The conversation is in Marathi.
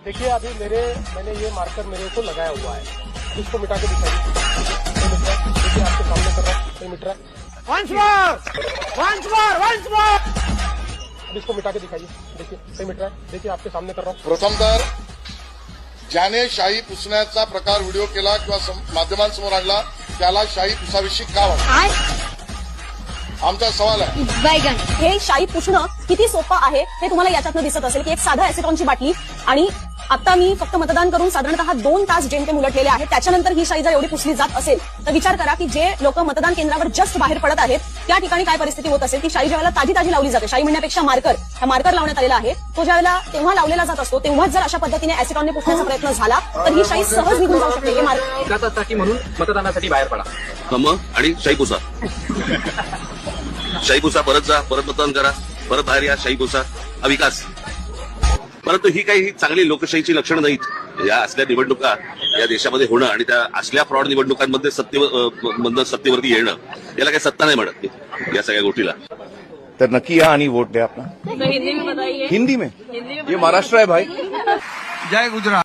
देखिए अभी मैंने ये मार्कर मेरे को लगाया हुआ है, इसको मिटा के दिखाइए। देखिए आपके सामने कर रहा हूँ, नहीं मिट रहा है। Once more! अब इसको मिटा के दिखाइए, देखिए नहीं मिट रहा है। देखिए आपके सामने कर रहा हूँ। प्रथम तर ज्याने शाही पुसण्याचा प्रकार व्हिडिओ केला किंवा माध्यमांसमोर आणला त्याला शाही पुसाविषयी का वाटतं? आमचा सवाल आहे. बैगन हे शाई पुसणं किती सोपं आहे हे तुम्हाला याच्यातनं दिसत असेल की एक साधा ऍसिटॉनची बाटली आणि आता मी फक्त मतदान करून साधारणतः 2 तास जेमतेम उलटलेले आहेत. त्याच्यानंतर ही शाई जर एवढी पुसली जात असेल तर विचार करा की जे लोक मतदान केंद्रावर जस्ट बाहेर पडत आहेत त्या ठिकाणी काय परिस्थिती होत असेल. ती शाई ज्यावेळेला ताजी लावली जाते, शाई म्हणण्यापेक्षा मार्कर लावण्यात आलेला आहे, तो ज्यावेळेला तेव्हा लावलेला जात असतो तेव्हाच जर अशा पद्धतीने ऍसिटॉनने पुसण्याचा प्रयत्न झाला तर ही शाई सहज निघून जाऊ शकते. हे मार्कर एका तासासाठी म्हणून मतदानासाठी बाहेर पडा आणि शाई पुसा. शाई पुसा, परत जा, परत मतदान करा, परत बाहेर या, शाई पुसा, हा विकास. परंतु ही काही चांगली लोकशाहीची लक्षणं नाहीत. या असल्या निवडणुका या देशामध्ये होणं आणि त्या असल्या फ्रॉड निवडणुकांमध्ये सत्तेवरती येणं याला काही सत्ता नाही म्हणत या सगळ्या गोष्टीला. तर नक्की या आणि वोट द्या अपना. हिंदी में बताइए. हिंदी में ये महाराष्ट्र है भाई. जय गुजरात.